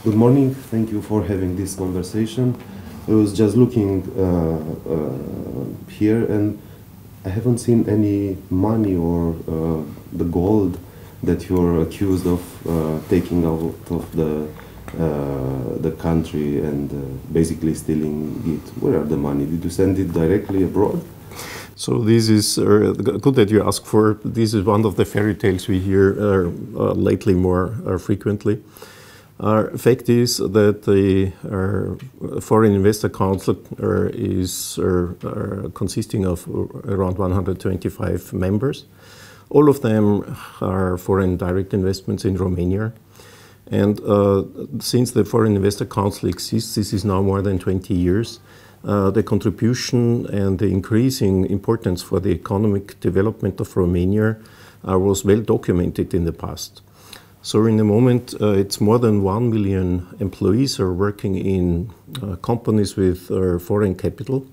Good morning. Thank you for having this conversation. I was just looking here, and I haven't seen any money or the gold that you're accused of taking out of the country and basically stealing it. Where are the money? Did you send it directly abroad? So this is good that you ask for. This is one of the fairy tales we hear lately more frequently. Fact is that the Foreign Investor Council is consisting of around 125 members. All of them are foreign direct investments in Romania. And since the Foreign Investor Council exists, this is now more than 20 years, the contribution and the increasing importance for the economic development of Romania was well documented in the past. So in the moment, it's more than 1 million employees are working in companies with foreign capital.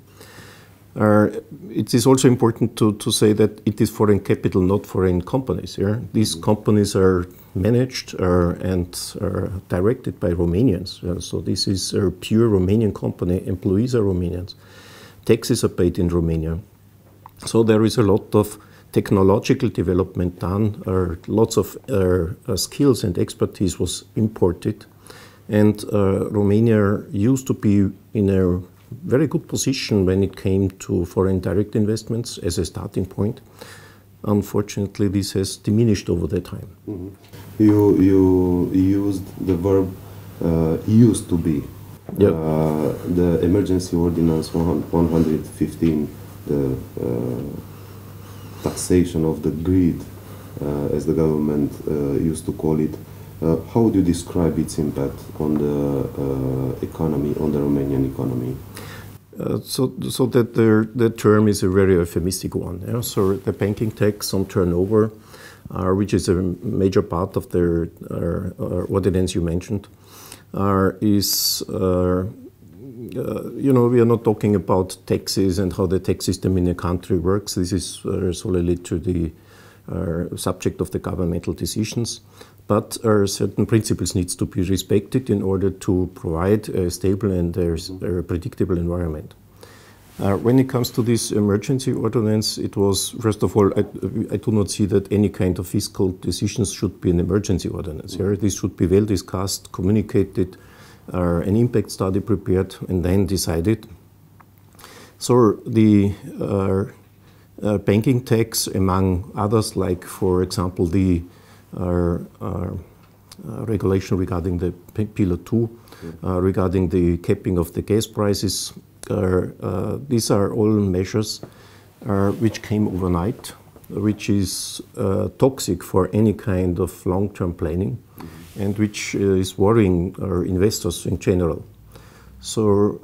It is also important to say that it is foreign capital, not foreign companies. Yeah? These companies are managed and directed by Romanians. So this is a pure Romanian company. Employees are Romanians. Taxes are paid in Romania. So there is a lot of technological development done, lots of skills and expertise was imported, and Romania used to be in a very good position when it came to foreign direct investments as a starting point. Unfortunately, this has diminished over the time. Mm-hmm. You used the verb used to be. Yep. The emergency ordinance 115, the taxation of the greed, as the government used to call it. How would you describe its impact on the economy, on the Romanian economy? So that the term is a very euphemistic one. Yeah? So the banking tax on turnover, which is a major part of the ordinance you mentioned, is we are not talking about taxes and how the tax system in a country works. This is solely to the subject of the governmental decisions. But certain principles needs to be respected in order to provide a stable and a predictable environment. When it comes to this emergency ordinance, it was, first of all, I do not see that any kind of fiscal decisions should be an emergency ordinance. Here. This should be well discussed, communicated, an impact study prepared, and then decided. So the banking tax, among others, like, for example, the regulation regarding the Pillar 2, regarding the capping of the gas prices, these are all measures which came overnight, which is toxic for any kind of long-term planning, and which is worrying our investors in general. So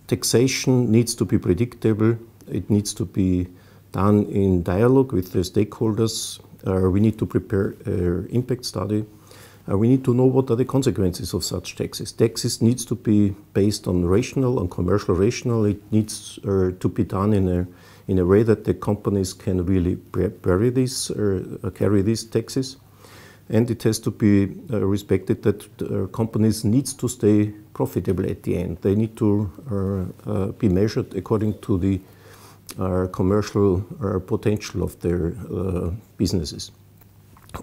taxation needs to be predictable. It needs to be done in dialogue with the stakeholders. We need to prepare an impact study. We need to know what are the consequences of such taxes. Taxes needs to be based on commercial rationale. It needs to be done in a way that the companies can really carry these taxes. And it has to be respected that companies needs to stay profitable at the end. They need to be measured according to the commercial potential of their businesses.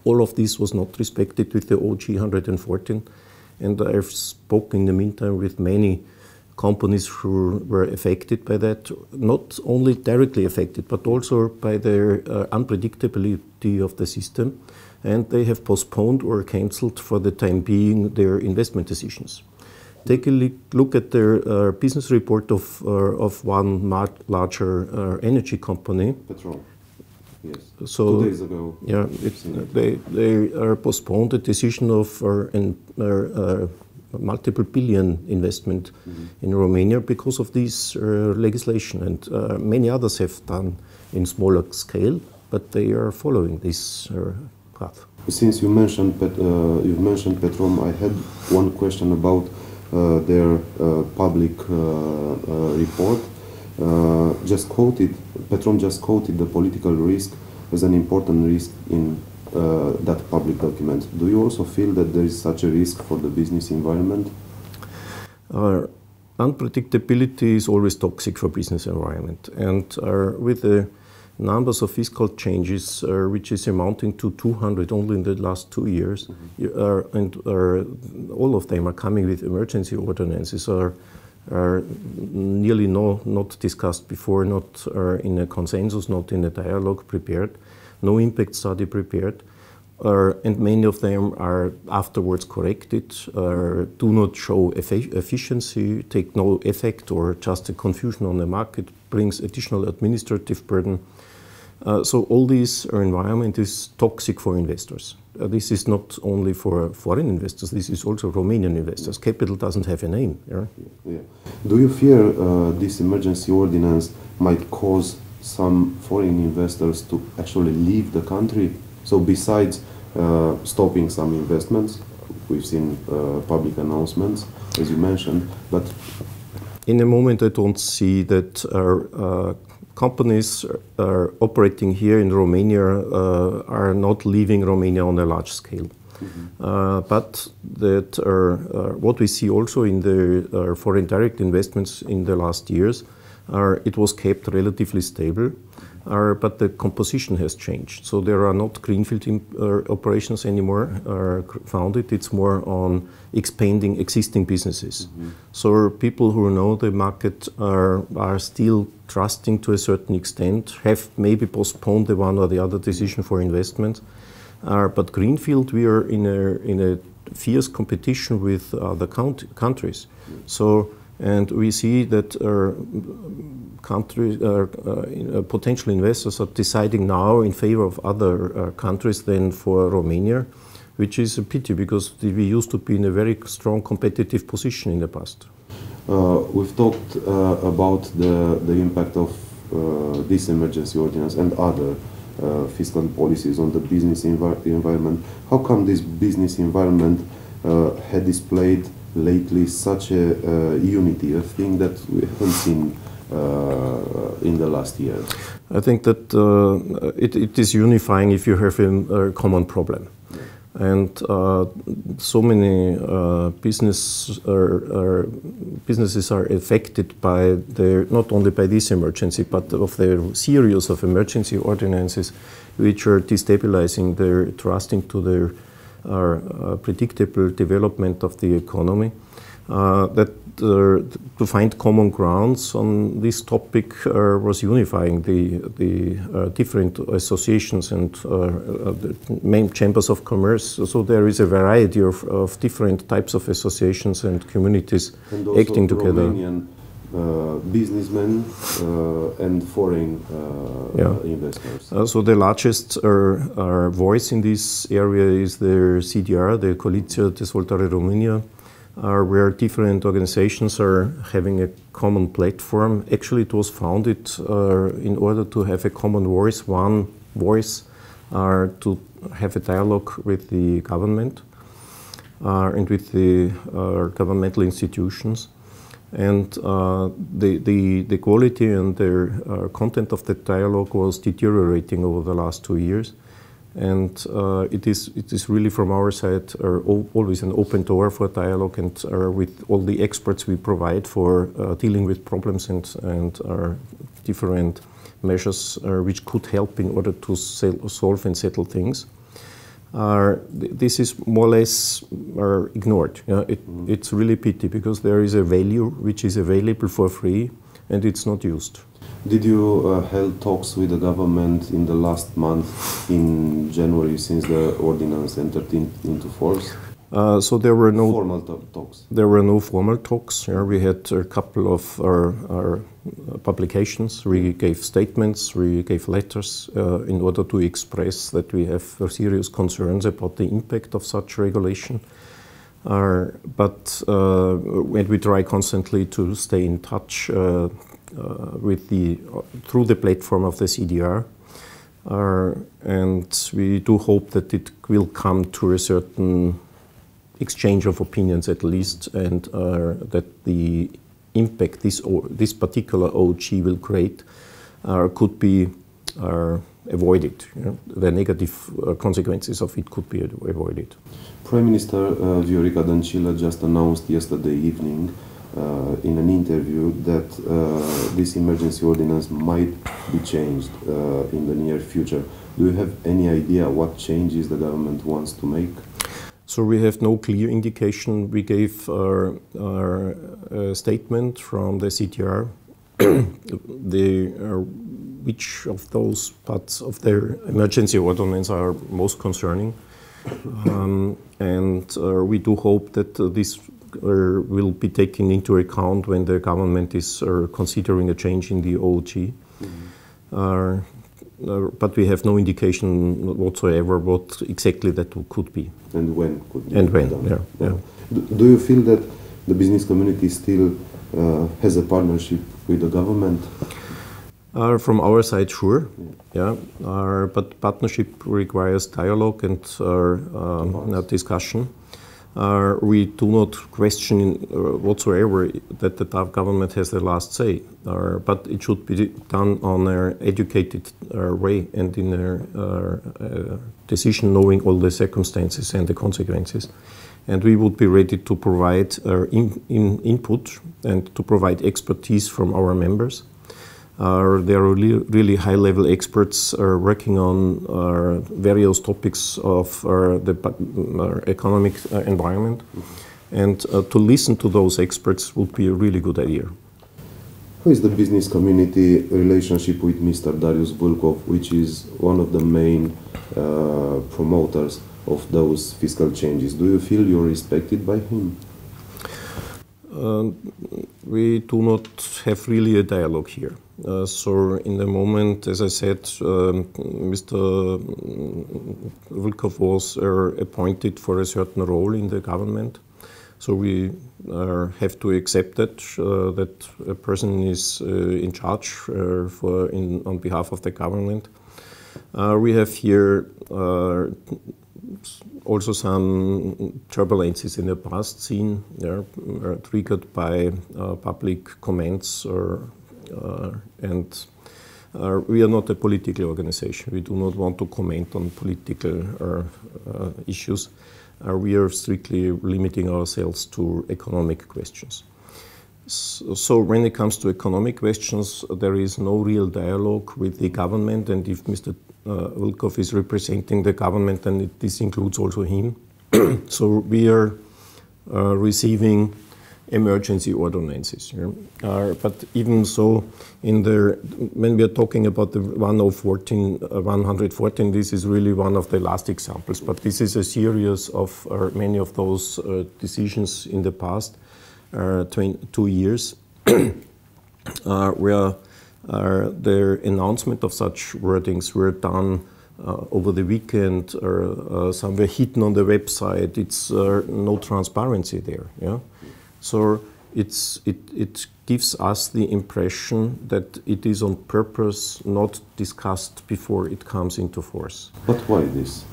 All of this was not respected with the OG 114, and I've spoken in the meantime with many companies who were affected by that, not only directly affected, but also by the unpredictability of the system, and they have postponed or cancelled for the time being their investment decisions. Take a look at their business report of one larger energy company. Petrol. Yes. So 2 days ago. Yeah, they are postponed the decision of multiple billion investment in Romania because of this legislation, and many others have done in smaller scale, but they are following this path. Since you mentioned Petrom, I had one question about their public report. Petrom just quoted the political risk as an important risk in that public document. Do you also feel that there is such a risk for the business environment? Unpredictability is always toxic for business environment, and with the numbers of fiscal changes, which is amounting to 200 only in the last 2 years, and all of them are coming with emergency ordinances, are nearly not discussed before, not in a consensus, not in a dialogue prepared, no impact study prepared, and many of them are afterwards corrected, do not show efficiency, take no effect, or just a confusion on the market, brings additional administrative burden. So all this environment is toxic for investors. This is not only for foreign investors, this is also Romanian investors. Capital doesn't have a name. Yeah? Yeah. Do you fear this emergency ordinance might cause some foreign investors to actually leave the country? So besides stopping some investments, we've seen public announcements, as you mentioned, but in the moment I don't see that companies operating here in Romania are not leaving Romania on a large scale. But that what we see also in the foreign direct investments in the last years, it was kept relatively stable, but the composition has changed. So there are not greenfield operations anymore founded. It's more on expanding existing businesses. So people who know the market are still trusting to a certain extent, have maybe postponed the one or the other decision for investment. But greenfield, we are in a fierce competition with other countries. So, and we see that potential investors are deciding now in favor of other countries than for Romania, which is a pity because we used to be in a very strong competitive position in the past. We've talked about the impact of this emergency ordinance and other fiscal policies on the business environment. How come this business environment had displayed lately such a unity, a thing that we haven't seen in the last years? I think that it is unifying if you have a common problem. And so many businesses are affected by not only by this emergency, but of the series of emergency ordinances which are destabilizing their trusting to their predictable development of the economy. To find common grounds on this topic was unifying the different associations and the main chambers of commerce. So there is a variety of different types of associations and communities and also acting together. Romanian businessmen and foreign investors. So the largest voice in this area is the CDR, the Coaliția Dezvoltare România, where different organizations are having a common platform. Actually, it was founded in order to have a common voice, one voice, to have a dialogue with the government and with the governmental institutions. And the quality and the content of the dialogue was deteriorating over the last 2 years. And it is really from our side always an open door for dialogue and with all the experts we provide for dealing with problems and different measures which could help in order to solve and settle things. This is more or less ignored. It's really pity because there is a value which is available for free and it's not used. Did you held talks with the government in the last month in January since the ordinance entered into force? So there were no formal talks. There were no formal talks. We had a couple of our publications. We gave statements, we gave letters in order to express that we have serious concerns about the impact of such regulation. But we try constantly to stay in touch through the platform of the CDR, and we do hope that it will come to a certain exchange of opinions at least, and that the impact this particular OG will create could be avoided. You know? The negative consequences of it could be avoided. Prime Minister Viorica Dăncilă just announced yesterday evening in an interview that this emergency ordinance might be changed in the near future. Do you have any idea what changes the government wants to make? So we have no clear indication. We gave our statement from the CTR. Which of those parts of their emergency ordinance are most concerning. We do hope that this will be taken into account when the government is considering a change in the OOG. But we have no indication whatsoever what exactly that could be. And when could be and when, done. Yeah. Do you feel that the business community still has a partnership with the government? From our side, sure. Yeah. But partnership requires dialogue and discussion. We do not question whatsoever that the government has the last say, but it should be done on an educated way and in a decision knowing all the circumstances and the consequences. And we would be ready to provide input and to provide expertise from our members. There are really high-level experts working on various topics of the economic environment, and to listen to those experts would be a really good idea. How is the business community relationship with Mr. Darius Vulkov, which is one of the main promoters of those fiscal changes? Do you feel you're respected by him? We do not have really a dialogue here. So in the moment, as I said, Mr. Vulkov was appointed for a certain role in the government. So we have to accept that a person is in charge on behalf of the government. We have here also some turbulences in the past seen, triggered by public comments and we are not a political organization. We do not want to comment on political issues. We are strictly limiting ourselves to economic questions. So when it comes to economic questions, there is no real dialogue with the government, and if Mr. Vulkov is representing the government, then this includes also him. So we are receiving emergency ordinances. But even so, when we are talking about the 114, this is really one of the last examples. But this is a series of many of those decisions in the past 2 years, where the announcement of such wordings were done over the weekend, or some were hidden on the website. It's no transparency there. Yeah? So it gives us the impression that it is on purpose not discussed before it comes into force. But why this?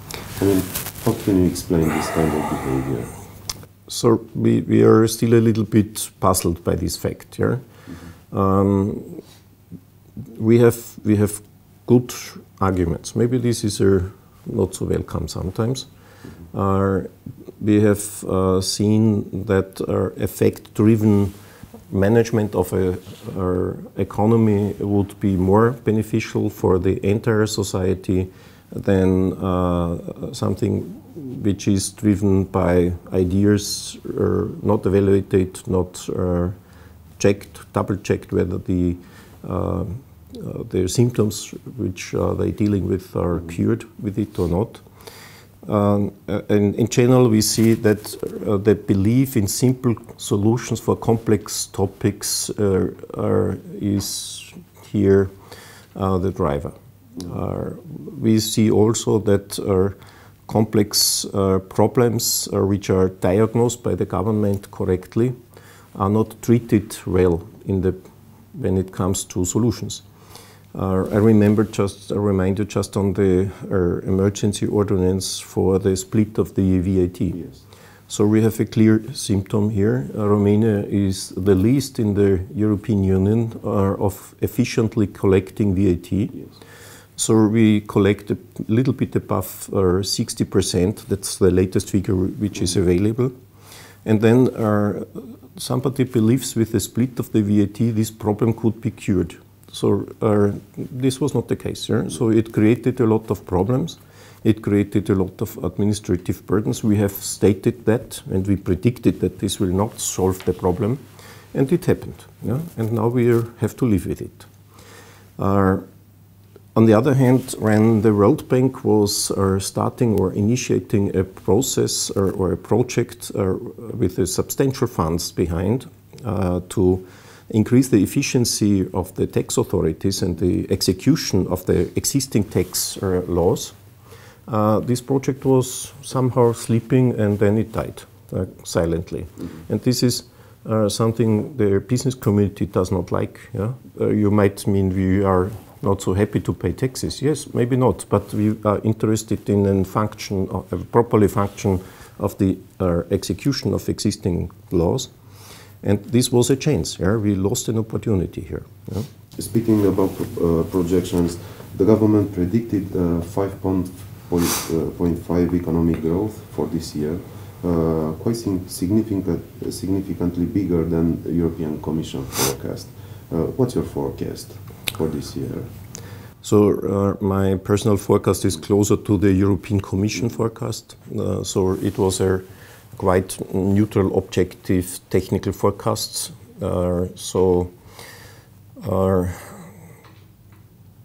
I mean, how can you explain this kind of behavior? So we are still a little bit puzzled by this fact. Yeah? We have good arguments. Maybe this is not so welcome sometimes. We have seen that effect-driven management of our economy would be more beneficial for the entire society than something which is driven by ideas not evaluated, not double-checked whether the symptoms which they're dealing with are cured with it or not. And in general, we see that the belief in simple solutions for complex topics is here the driver. We see also that complex problems which are diagnosed by the government correctly are not treated well when it comes to solutions. I remind you just on the emergency ordinance for the split of the VAT. Yes. So we have a clear symptom here. Romania is the least in the European Union of efficiently collecting VAT. Yes. So we collect a little bit above 60%. That's the latest figure which is available. And then somebody believes with the split of the VAT, this problem could be cured. So this was not the case. Yeah? So it created a lot of problems. It created a lot of administrative burdens. We have stated that, and we predicted that this will not solve the problem. And it happened. Yeah? And now we have to live with it. On the other hand, when the World Bank was starting or initiating a process or a project with substantial funds behind to increase the efficiency of the tax authorities and the execution of the existing tax laws, this project was somehow sleeping and then it died silently. Mm-hmm. And this is something the business community does not like. Yeah? You might mean we are not so happy to pay taxes. Yes, maybe not, but we are interested in a function, a properly function of the execution of existing laws. And this was a chance. Yeah? We lost an opportunity here. Yeah? Speaking about projections, the government predicted 5.5 economic growth for this year, quite significantly bigger than the European Commission forecast. What's your forecast for this year? So my personal forecast is closer to the European Commission forecast. So it was a quite neutral, objective, technical forecasts.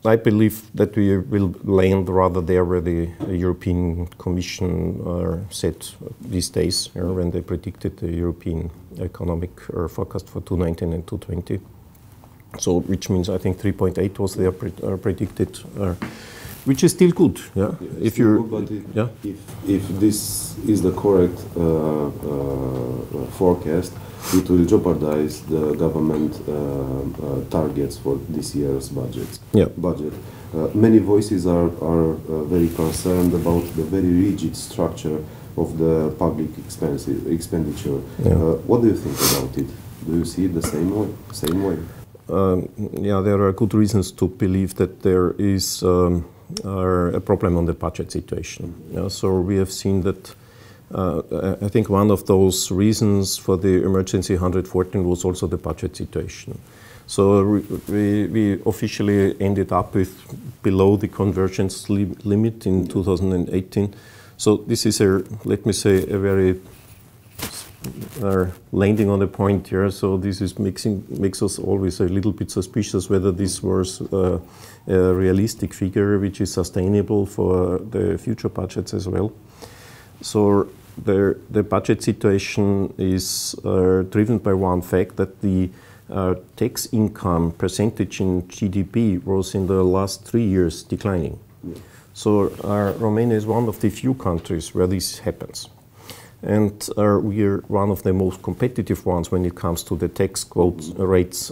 I believe that we will land rather there where the European Commission said these days, when they predicted the European economic forecast for 2019 and 2020. So, which means I think 3.8 was there predicted, which is still good. Yeah, if this is the correct forecast, it will jeopardize the government targets for this year's budget. Yeah. Many voices are very concerned about the very rigid structure of the public expenditure. Yeah. What do you think about it? Do you see it the same way? Yeah, there are good reasons to believe that there is a problem on the budget situation. Yeah, so we have seen that. I think one of those reasons for the emergency 114 was also the budget situation. So we officially ended up with below the convergence limit in 2018. So this is let me say, a very landing on the point here. So this is makes us always a little bit suspicious whether this was a realistic figure which is sustainable for the future budgets as well. So the budget situation is driven by one fact, that the tax income percentage in GDP was in the last 3 years declining. Yeah. So Romania is one of the few countries where this happens. And we are one of the most competitive ones when it comes to the tax rates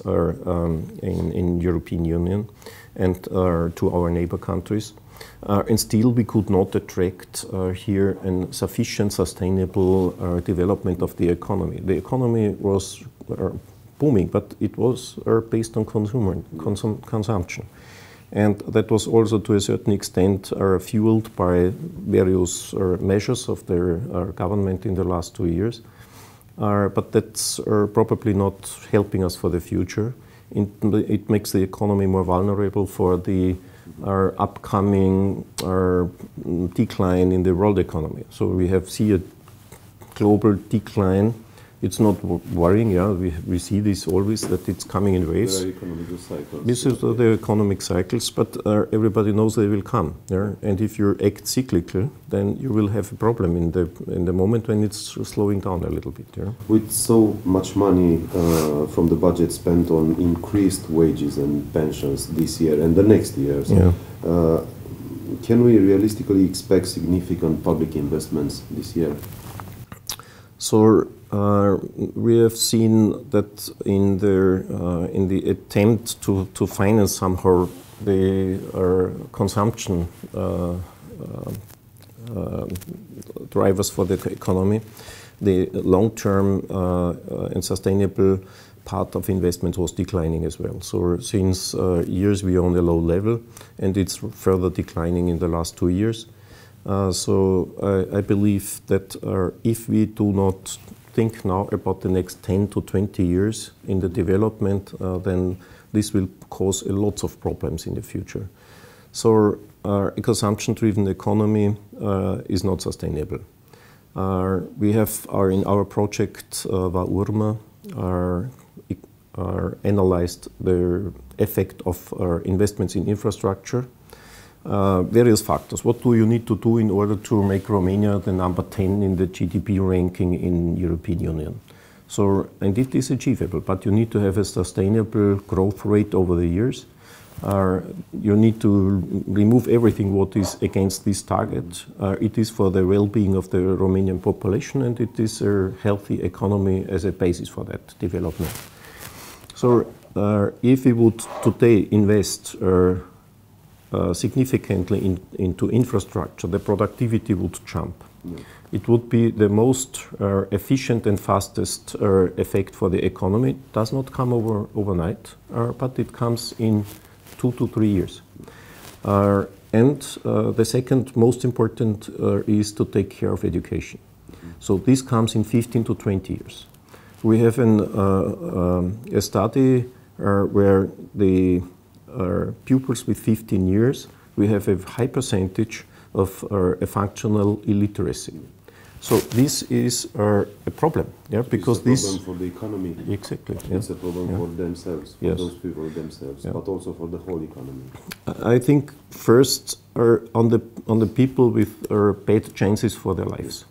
in European Union and to our neighbor countries. And still we could not attract here a sufficient sustainable development of the economy. The economy was booming, but it was based on consumption. And that was also to a certain extent fueled by various measures of the government in the last 2 years. But that's probably not helping us for the future. It makes the economy more vulnerable for the upcoming decline in the world economy. So we see a global decline. It's not worrying, yeah. We see this always, that it's coming in waves. There are economic cycles. This is the economic cycles, but everybody knows they will come. Yeah? And if you act cyclical, then you will have a problem in the moment when it's slowing down a little bit. Yeah? With so much money from the budget spent on increased wages and pensions this year and the next years, yeah. Can we realistically expect significant public investments this year? So we have seen that in the attempt to finance somehow the consumption drivers for the economy, the long-term and sustainable part of investment was declining as well. So since years we are on a low level, and it's further declining in the last 2 years. So I believe that if we do not think now about the next 10 to 20 years in the development, then this will cause a lot of problems in the future. So a consumption-driven economy is not sustainable. We have in our project Urma analyzed the effect of investments in infrastructure. Various factors. What do you need to do in order to make Romania the number 10 in the GDP ranking in European Union? So, and it is achievable, but you need to have a sustainable growth rate over the years. You need to remove everything what is against this target. It is for the well-being of the Romanian population, and it is a healthy economy as a basis for that development. So if we would today invest significantly into infrastructure, the productivity would jump. Yeah. It would be the most efficient and fastest effect for the economy. It does not come overnight, but it comes in 2 to 3 years. And the second most important is to take care of education. So this comes in 15 to 20 years. We have a study where the pupils with 15 years, we have a high percentage of a functional illiteracy. So this is a problem, yeah, because this is a problem for the economy. Exactly. It's a problem for themselves, for yes. those people themselves, but also for the whole economy. I think first on the people with bad chances for their lives.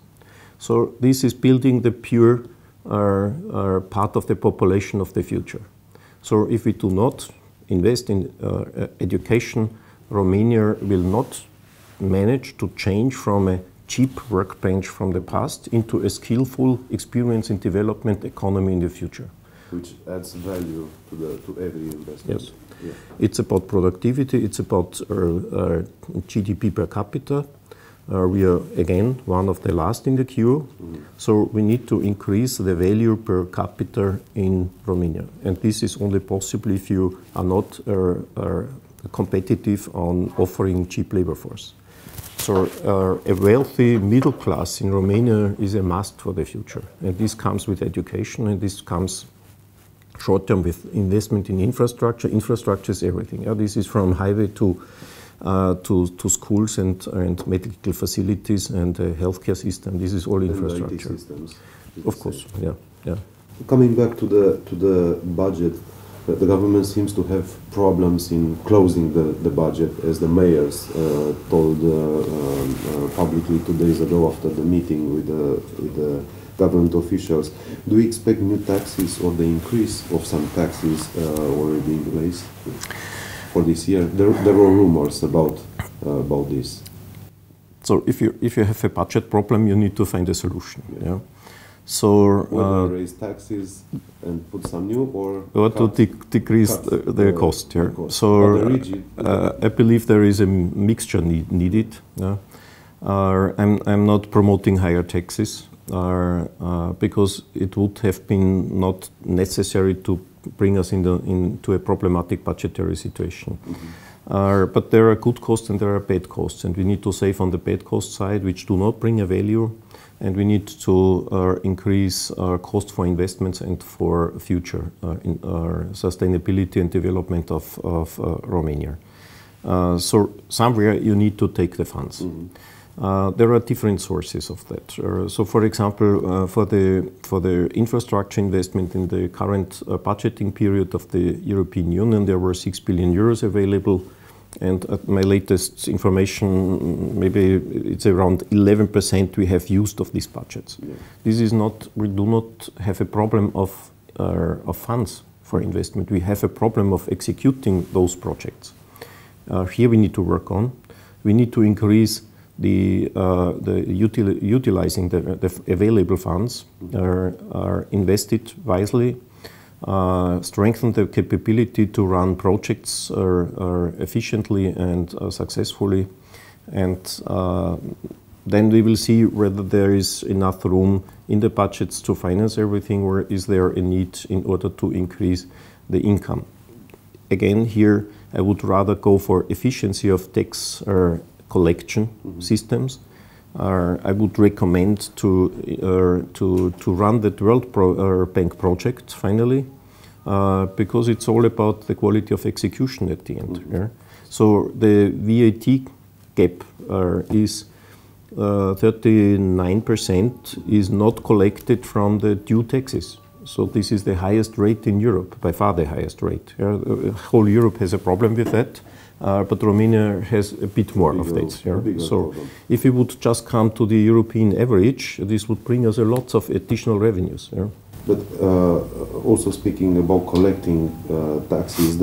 So this is building the pure part of the population of the future. So if we do not invest in education, Romania will not manage to change from a cheap workbench from the past into a skillful experience in development economy in the future. Which adds value to every investment. Yes. Yeah. It's about productivity, it's about GDP per capita. We are again one of the last in the queue, so we need to increase the value per capita in Romania. And this is only possible if you are not competitive on offering cheap labor force. So a wealthy middle class in Romania is a must for the future. And this comes with education, and this comes short-term with investment in infrastructure. Infrastructure is everything. Yeah? This is from highway to schools and medical facilities and healthcare system. This is all infrastructure. And IT systems, of course, yeah, yeah. Coming back to the budget, the government seems to have problems in closing the budget, as the mayors told publicly 2 days ago after the meeting with the government officials. Do we expect new taxes or the increase of some taxes already in place for this year? There were rumors about this. So if you have a budget problem, you need to find a solution. Yeah. Yeah? So raise taxes and put some new, or to decrease the cost. Yeah. So I believe there is a mixture needed. Yeah. I'm not promoting higher taxes because it would have been not necessary to bring us into a problematic budgetary situation. Mm-hmm. But there are good costs and there are bad costs, and we need to save on the bad cost side, which do not bring a value, and we need to increase our cost for investments and for future sustainability and development of Romania. So somewhere you need to take the funds. Mm-hmm. There are different sources of that. So, for example, for the infrastructure investment in the current budgeting period of the European Union, there were 6 billion euros available, and at my latest information, maybe it's around 11% we have used of these budgets. Yeah. This is not. We do not have a problem of funds for investment. We have a problem of executing those projects. Here we need to work on. We need to increase utilizing the available funds, are invested wisely, strengthen the capability to run projects efficiently and successfully, and then we will see whether there is enough room in the budgets to finance everything, or is there a need in order to increase the income. Again, here I would rather go for efficiency of tax collection systems. I would recommend to run the World Bank project finally, because it's all about the quality of execution at the end. Yeah? So the VAT gap is 39% is not collected from the due taxes. So this is the highest rate in Europe, by far the highest rate. Whole Europe has a problem with that, but Romania has a bit more of that. So problem. If we would just come to the European average, this would bring us a lot of additional revenues. But also speaking about collecting taxes,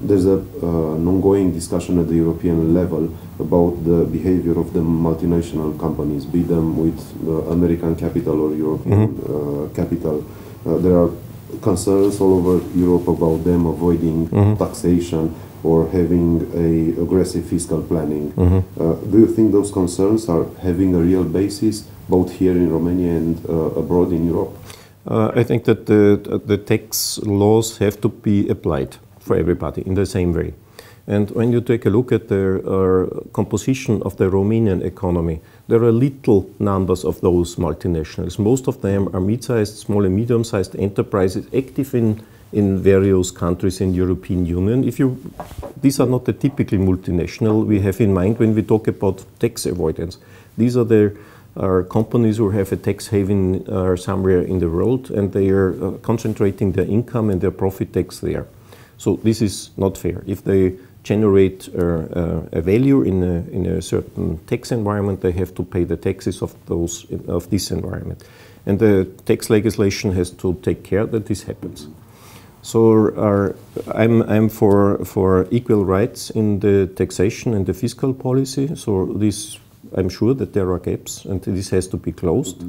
there's an ongoing discussion at the European level about the behavior of the multinational companies, be them with American capital or European capital. There are concerns all over Europe about them avoiding taxation or having an aggressive fiscal planning. Do you think those concerns are having a real basis both here in Romania and abroad in Europe? I think that the tax laws have to be applied for everybody in the same way. And when you take a look at the composition of the Romanian economy, there are little numbers of those multinationals. Most of them are mid-sized, small and medium-sized enterprises active in various countries in the European Union. These are not the typical multinational we have in mind when we talk about tax avoidance. These are companies who have a tax haven somewhere in the world, and they are concentrating their income and their profit tax there. So this is not fair. If they generate a value in a certain tax environment, they have to pay the taxes of this environment. And the tax legislation has to take care that this happens. So I'm for equal rights in the taxation and the fiscal policy. So I'm sure that there are gaps, and this has to be closed,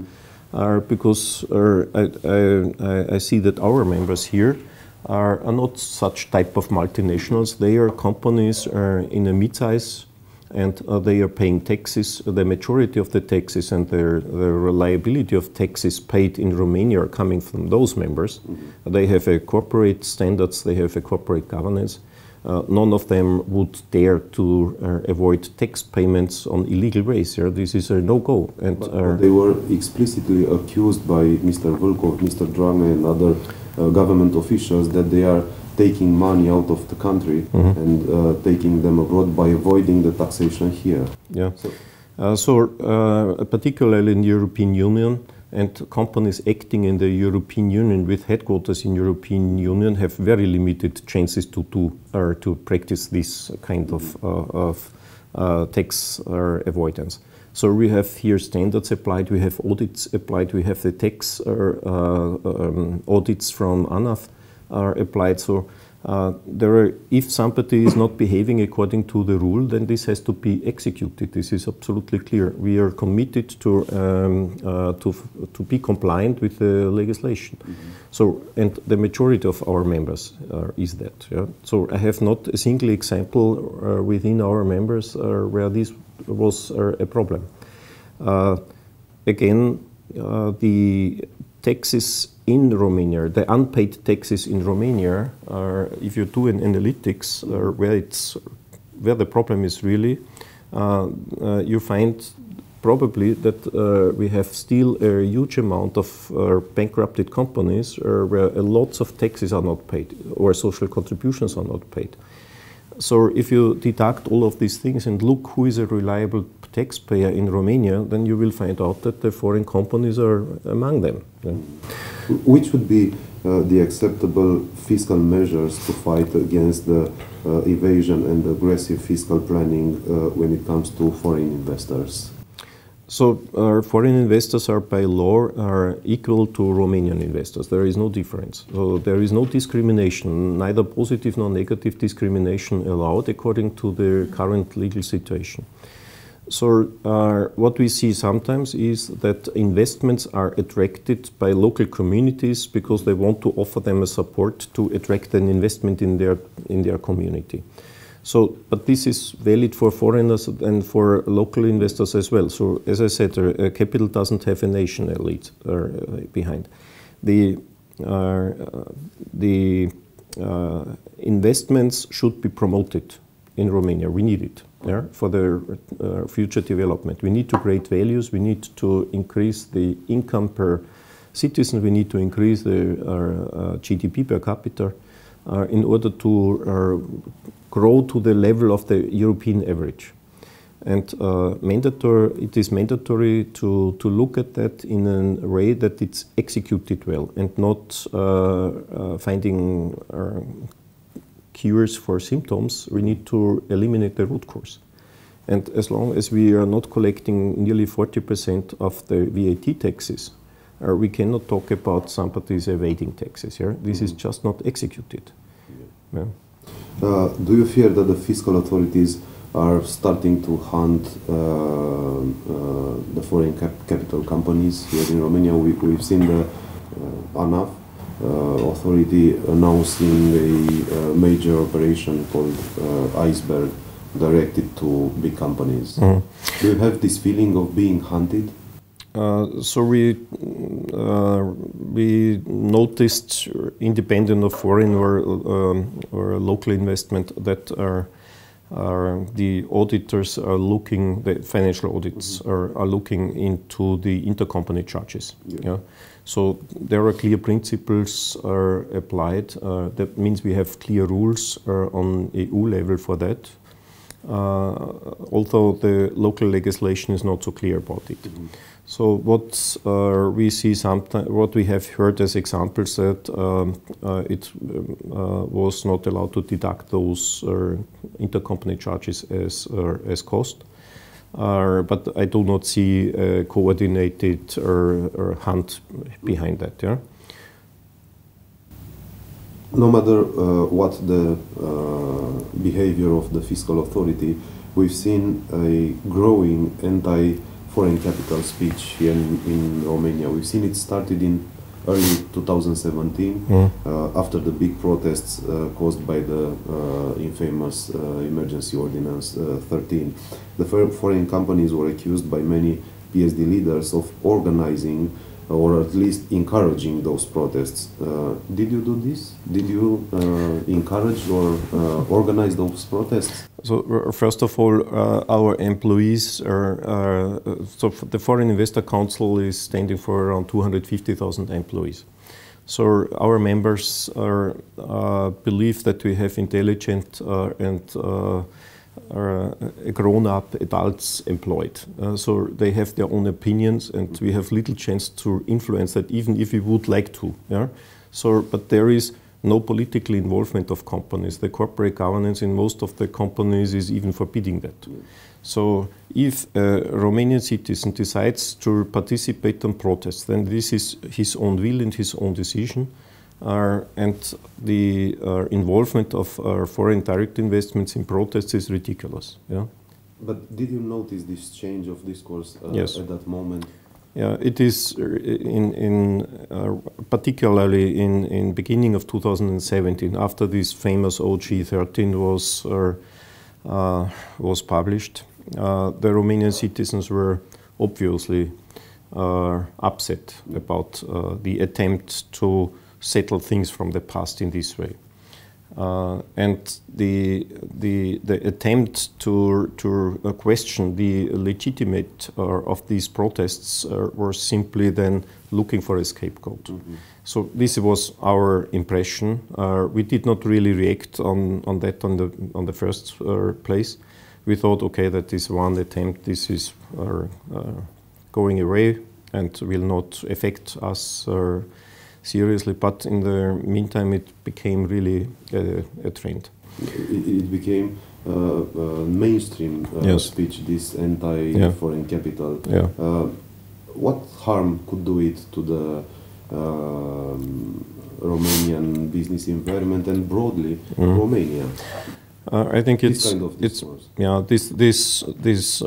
because I see that our members here are not such type of multinationals. They are companies in a mid-size, and they are paying taxes. The majority of the taxes and the reliability of taxes paid in Romania are coming from those members. They have a corporate standards, they have a corporate governance. None of them would dare to avoid tax payments on illegal ways. This is a no-go. But they were explicitly accused by Mr. Vâlcov, Mr. Dragă, and other government officials that they are taking money out of the country and taking them abroad by avoiding the taxation here. Yeah. So particularly in the European Union, and companies acting in the European Union with headquarters in European Union have very limited chances to practice this kind of tax avoidance. So we have here standards applied, we have audits applied, we have the tax audits from ANAF are applied. So if somebody is not behaving according to the rule, then this has to be executed. This is absolutely clear. We are committed to be compliant with the legislation. So, and the majority of our members is that. Yeah? So I have not a single example within our members where this was a problem. Again, the taxes in Romania, the unpaid taxes in Romania, if you do an analytics where the problem is really, you find probably that we have still a huge amount of bankrupted companies where lots of taxes are not paid or social contributions are not paid. So if you deduct all of these things and look who is a reliable taxpayer in Romania, then you will find out that the foreign companies are among them. Yeah. Which would be the acceptable fiscal measures to fight against the evasion and aggressive fiscal planning when it comes to foreign investors? So foreign investors are by law equal to Romanian investors. There is no difference. So there is no discrimination, neither positive nor negative discrimination allowed according to the current legal situation. So what we see sometimes is that investments are attracted by local communities because they want to offer them a support to attract an investment in their community. So, but this is valid for foreigners and for local investors as well. So, as I said, capital doesn't have a nation elite behind. The investments should be promoted in Romania. We need it for the future development. We need to create values. We need to increase the income per citizen. We need to increase the GDP per capita in order to grow to the level of the European average. And it is mandatory to look at that in a way that it's executed well and not finding cures for symptoms. We need to eliminate the root cause. And as long as we are not collecting nearly 40% of the VAT taxes, we cannot talk about somebody's evading taxes. Yeah? This is just not executed. Yeah. Do you fear that the fiscal authorities are starting to hunt the foreign capital companies here in Romania? We've seen the ANAF authority announcing a major operation called Iceberg directed to big companies. Mm-hmm. Do you have this feeling of being hunted? So we noticed, independent of foreign or local investment, that the auditors are looking, the financial audits are looking into the intercompany charges. Yeah. Yeah? So there are clear principles are applied. That means we have clear rules on EU level for that. Although the local legislation is not so clear about it. Mm-hmm. So what we see sometimes, what we have heard as examples, that it was not allowed to deduct those intercompany charges as cost. But I do not see a coordinated or hunt behind that. Yeah. No matter what the behavior of the fiscal authority, we've seen a growing anti-foreign capital speech here in Romania. We've seen it started in early 2017 after the big protests caused by the infamous Emergency Ordinance 13. The foreign companies were accused by many PSD leaders of organizing or at least encouraging those protests. Did you do this? Did you encourage or organize those protests? So first of all, our employees are, so the Foreign Investor Council is standing for around 250,000 employees. So our members believe that we have intelligent and grown-up adults employed. So they have their own opinions, and we have little chance to influence that, even if we would like to. Yeah? So, but there is no political involvement of companies. The corporate governance in most of the companies is even forbidding that. So if a Romanian citizen decides to participate in protests, then this is his own will and his own decision. And the involvement of foreign direct investments in protests is ridiculous. Yeah? But did you notice this change of discourse yes. at that moment? Yeah, it is particularly in beginning of 2017, after this famous OG13 was published. The Romanian citizens were obviously upset about the attempt to settle things from the past in this way, and the attempt to question the legitimate of these protests was simply then looking for a scapegoat. Mm-hmm. So this was our impression. We did not really react on that on the first place. We thought, okay, that is one attempt. This is going away and will not affect us seriously, but in the meantime it became really a trend. It became mainstream yes. speech, this anti-foreign capital. Yeah. What harm could do it to the Romanian business environment and broadly Romania? I think this kind of discourse. This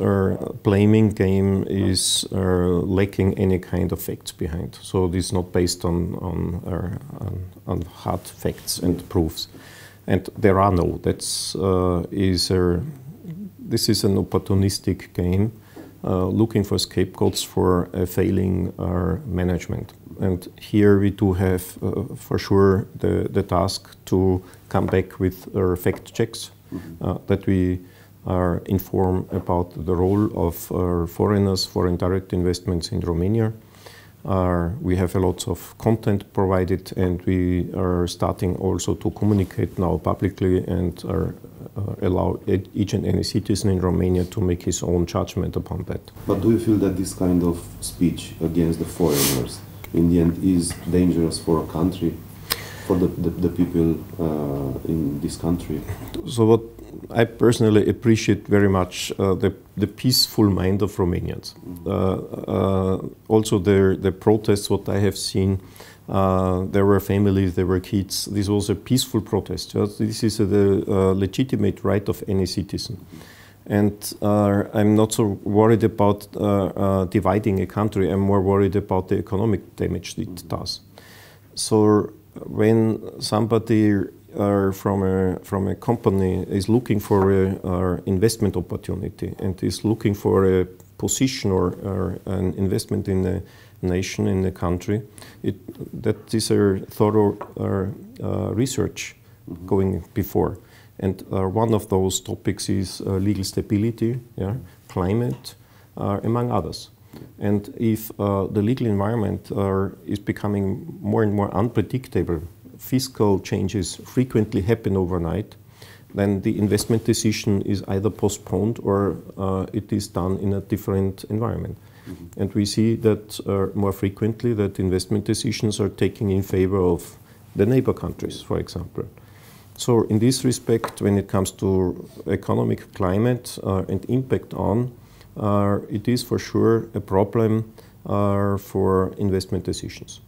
blaming game is lacking any kind of facts behind. So this is not based on hard facts and proofs. And there are no. This is an opportunistic game, looking for scapegoats for a failing management. And here we do have, for sure, the task to come back with fact checks, that we are informed about the role of foreigners, foreign direct investments in Romania. We have a lot of content provided, and we are starting also to communicate now publicly and allow each and any citizen in Romania to make his own judgment upon that. But do you feel that this kind of speech against the foreigners in the end is dangerous for a country, for the people in this country? So what I personally appreciate very much the peaceful mind of Romanians. Also the protests, what I have seen, there were families, there were kids. This was a peaceful protest. This is the legitimate right of any citizen. And I'm not so worried about dividing a country. I'm more worried about the economic damage it does. So when somebody from a company is looking for an investment opportunity and is looking for a position or an investment in a nation, in a country, that is a thorough research going before. And one of those topics is legal stability, climate, among others. And if the legal environment is becoming more and more unpredictable, fiscal changes frequently happen overnight, then the investment decision is either postponed or it is done in a different environment. And we see that more frequently that investment decisions are taken in favor of the neighbor countries, for example. So in this respect, when it comes to economic climate and impact on, it is for sure a problem for investment decisions.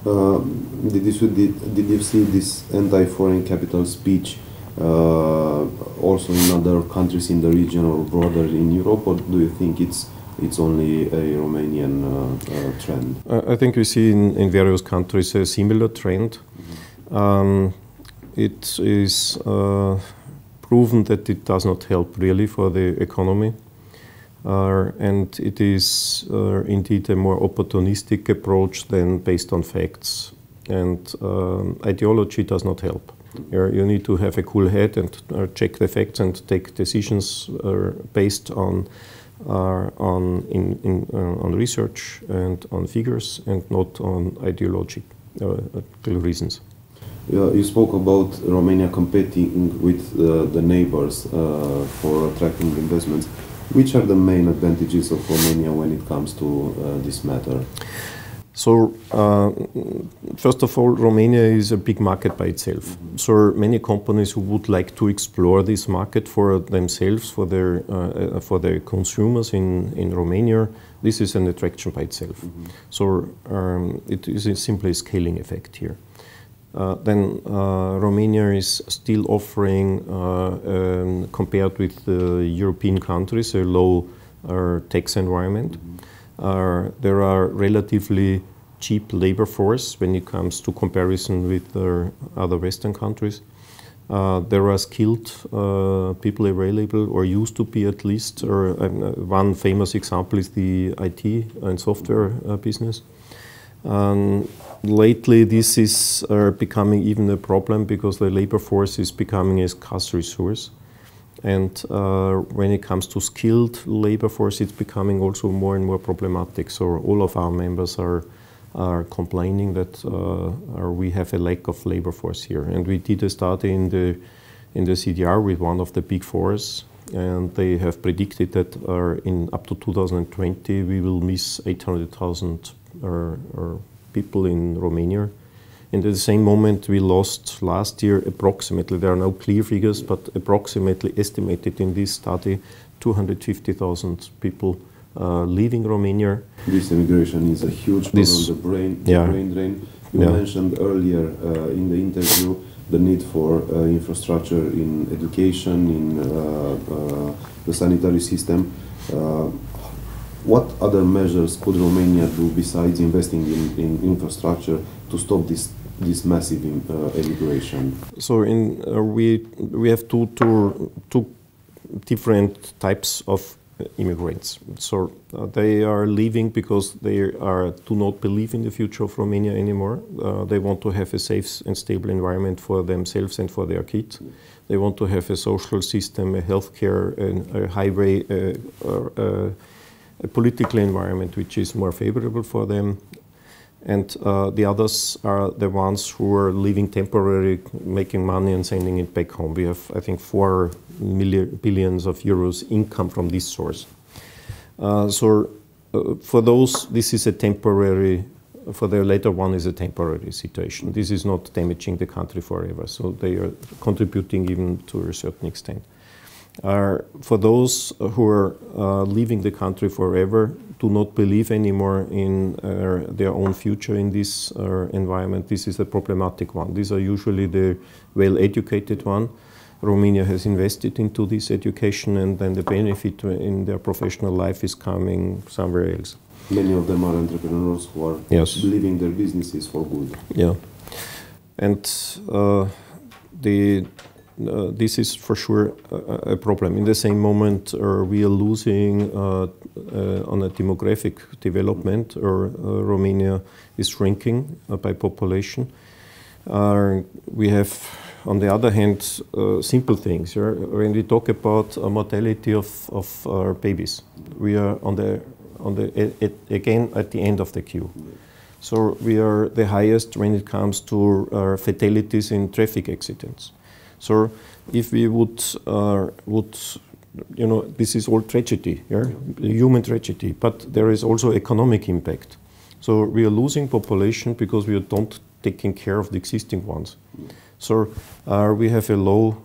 Did you see this anti-foreign capital speech also in other countries in the region or broader in Europe, or do you think it's only a Romanian trend? I think we see in various countries a similar trend. It is proven that it does not help really for the economy. And it is indeed a more opportunistic approach than based on facts. And ideology does not help. You need to have a cool head and check the facts and take decisions based on research and on figures and not on ideological reasons. You spoke about Romania competing with the neighbors for attracting investments. Which are the main advantages of Romania when it comes to this matter? So, first of all, Romania is a big market by itself. So many companies who would like to explore this market for themselves, for their consumers in Romania, this is an attraction by itself. So it is simply a scaling effect here. Then Romania is still offering, compared with the European countries, a low tax environment. There are relatively cheap labor force when it comes to comparison with other Western countries. There are skilled people available, or used to be at least. One famous example is the IT and software business. Lately, this is becoming even a problem because the labor force is becoming a scarce resource. And when it comes to skilled labor force, it's becoming also more and more problematic. So all of our members are complaining that we have a lack of labor force here. And we did a study in the CDR with one of the big fours, and they have predicted that in up to 2020 we will miss 800,000 people in Romania. And at the same moment we lost last year approximately, there are no clear figures, but approximately estimated in this study 250,000 people leaving Romania. This immigration is a huge problem, the brain drain. You mentioned earlier in the interview the need for infrastructure in education, in the sanitary system. What other measures could Romania do besides investing in infrastructure to stop this this massive immigration? So we have two different types of immigrants. So they are leaving because they do not believe in the future of Romania anymore. They want to have a safe and stable environment for themselves and for their kids. They want to have a social system, a healthcare, a highway, a political environment which is more favorable for them. And the others are the ones who are leaving temporarily, making money and sending it back home. We have, I think, 4 billion of euros income from this source. For those, this is a temporary, for the later one is a temporary situation. This is not damaging the country forever, so they are contributing even to a certain extent. For those who are leaving the country forever, do not believe anymore in their own future in this environment, this is a problematic one. These are usually the well-educated one. Romania has invested into this education, and then the benefit in their professional life is coming somewhere else. Many of them are entrepreneurs who are leaving their businesses for good. Yeah, and this is for sure a problem. In the same moment, we are losing on a demographic development, or Romania is shrinking by population. We have, on the other hand, simple things. When we talk about mortality of our babies, we are again at the end of the queue. So we are the highest when it comes to fatalities in traffic accidents. So if we would, this is all tragedy, human tragedy, but there is also economic impact. So we are losing population because we are not taking care of the existing ones. So we have a low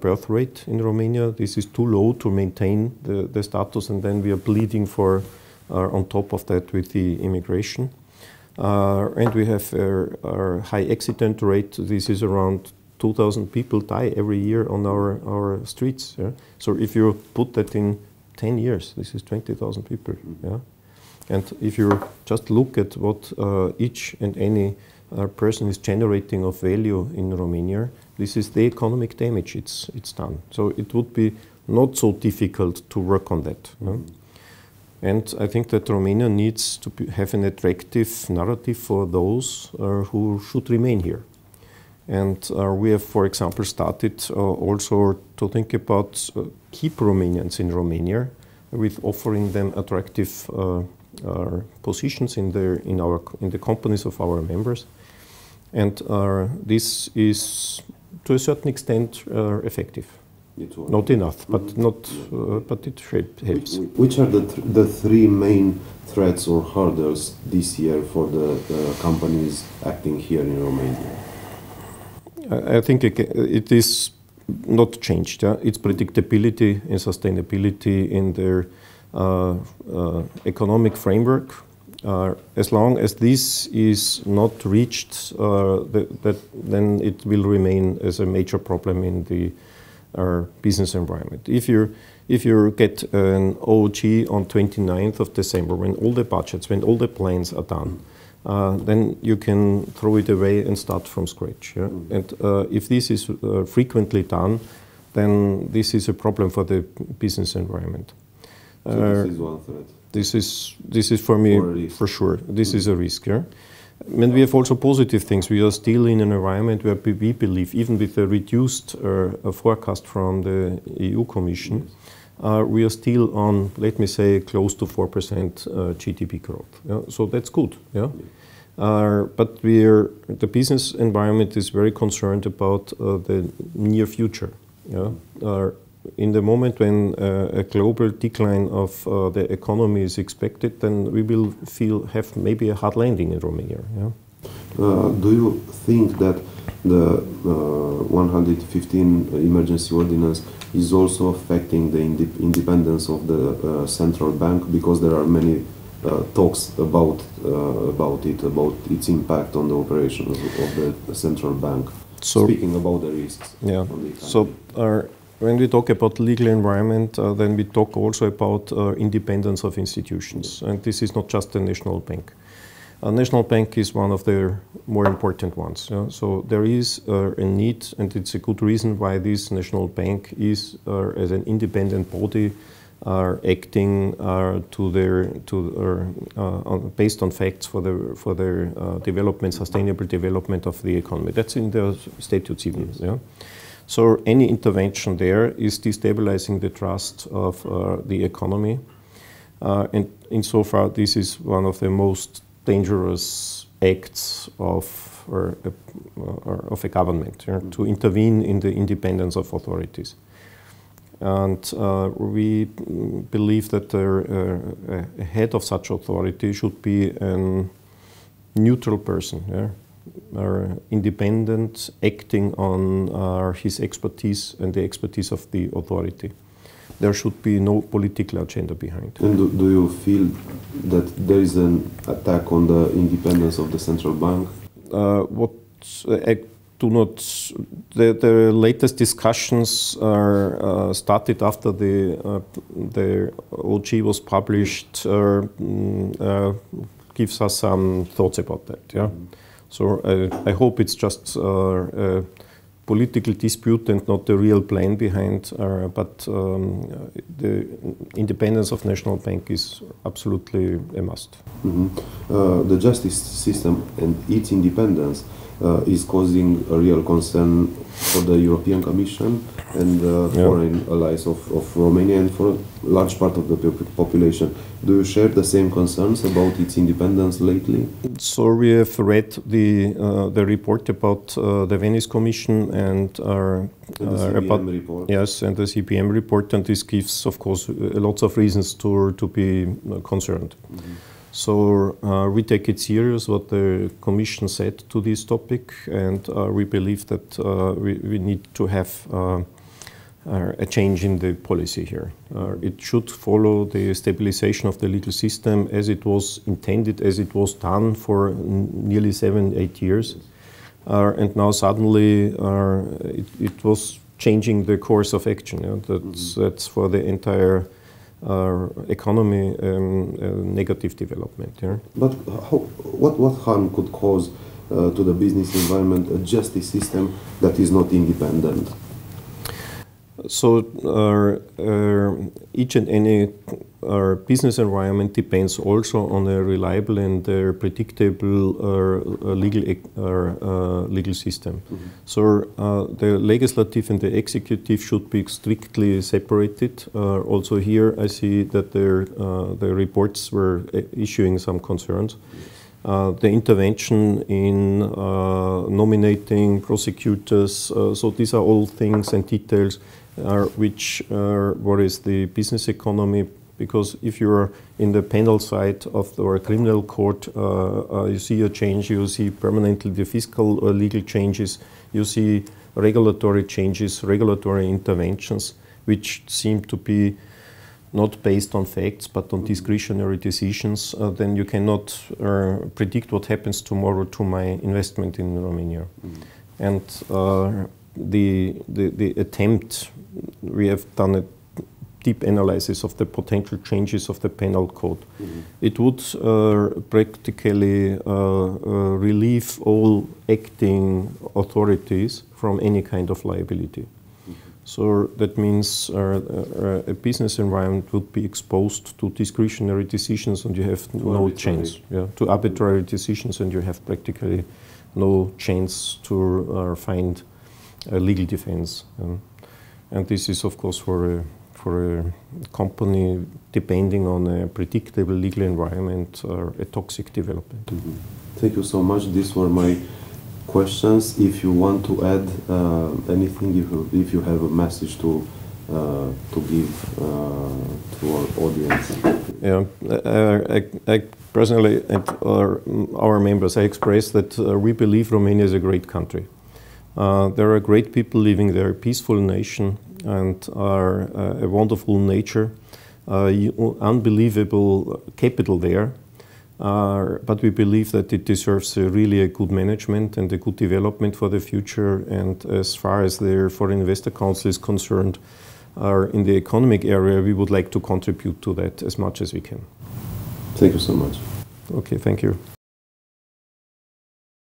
birth rate in Romania. This is too low to maintain the status, and then we are bleeding for, on top of that, with the immigration. And we have a high accident rate. This is around 2,000 people die every year on our streets. Yeah? So if you put that in 10 years, this is 20,000 people. Yeah? And if you just look at what each and any person is generating of value in Romania, this is the economic damage it's done. So it would be not so difficult to work on that. No? And I think that Romania needs to have an attractive narrative for those who should remain here. And we have, for example, started also to think about keep Romanians in Romania with offering them attractive positions in the companies of our members. And this is, to a certain extent, effective. Not enough, but but it helps. Which are the three main threats or hurdles this year for the companies acting here in Romania? I think it is not changed. Yeah? It's predictability and sustainability in their economic framework. As long as this is not reached, then it will remain as a major problem in the business environment. If you get an OG on 29th of December, when all the budgets, when all the plans are done, then you can throw it away and start from scratch. Yeah? And if this is frequently done, then this is a problem for the business environment. So this is one threat. This is for me, for sure. This is a risk. Yeah? And we have also positive things. We are still in an environment where we believe, even with a reduced forecast from the EU Commission, we are still on, let me say, close to 4% GDP growth. Yeah? So that's good. Yeah? But the business environment is very concerned about the near future. Yeah? In the moment when a global decline of the economy is expected, then we will have maybe a hard landing in Romania. Yeah? Do you think that the 115 emergency ordinance is also affecting the independence of the central bank, because there are many talks about its impact on the operations of the central bank? So, speaking about the risks. Yeah. So when we talk about legal environment, then we talk also about independence of institutions, and this is not just the national bank. A national bank is one of the more important ones. Yeah? So there is a need, and it's a good reason why this national bank is, as an independent body, acting based on facts for their development, sustainable development of the economy. That's in the statutes even. Yeah? So any intervention there is destabilizing the trust of the economy, and insofar this is one of the most dangerous acts of a government, to intervene in the independence of authorities. And we believe that a head of such authority should be a neutral person, independent, acting on his expertise and the expertise of the authority. There should be no political agenda behind. And do you feel that there is an attack on the independence of the central bank? The latest discussions are started after the OG was published. Gives us some thoughts about that. Yeah. So I hope it's just a political dispute and not the real plan behind. But the independence of national bank is absolutely a must. Mm-hmm. The justice system and its independence is causing a real concern for the European Commission and foreign allies of Romania and for a large part of the population. Do you share the same concerns about its independence lately? So we have read the report about the Venice Commission and the CPM report. Yes, and the CPM report, and this gives, of course, lots of reasons to be concerned. Mm-hmm. So we take it serious what the Commission said to this topic, and we believe that we need to have a change in the policy here. It should follow the stabilization of the legal system as it was intended, as it was done for nearly 7-8 years. And now suddenly it was changing the course of action. That's for the entire economy negative development. Yeah? But what harm could cause to the business environment a justice system that is not independent? So each and any business environment depends also on a reliable and predictable legal system. Mm-hmm. So the legislative and the executive should be strictly separated. Also here I see that the reports were issuing some concerns. The intervention in nominating prosecutors, so these are all things and details which worries the business economy, because if you're in the penal side of the criminal court, you see a change, you see permanently the fiscal or legal changes, you see regulatory changes, regulatory interventions, which seem to be not based on facts but on discretionary decisions. Then you cannot predict what happens tomorrow to my investment in Romania. Mm-hmm. And the attempt, we have done a deep analysis of the potential changes of the penal code. Mm-hmm. It would practically relieve all acting authorities from any kind of liability. Mm-hmm. So that means a business environment would be exposed to discretionary decisions, and you have no chance. Yeah, to arbitrary decisions, and you have practically no chance to find a legal defense. And this is, of course, for a company depending on a predictable legal environment, a toxic development. Mm-hmm. Thank you so much. These were my questions. If you want to add anything, if you have a message to give to our audience. Yeah, I personally, and our members, I express that we believe Romania is a great country. There are great people living there, a peaceful nation, and are a wonderful nature, unbelievable capital there. But we believe that it deserves really a good management and a good development for the future. And as far as the Foreign Investor Council is concerned, in the economic area, we would like to contribute to that as much as we can. Thank you so much. Okay, thank you.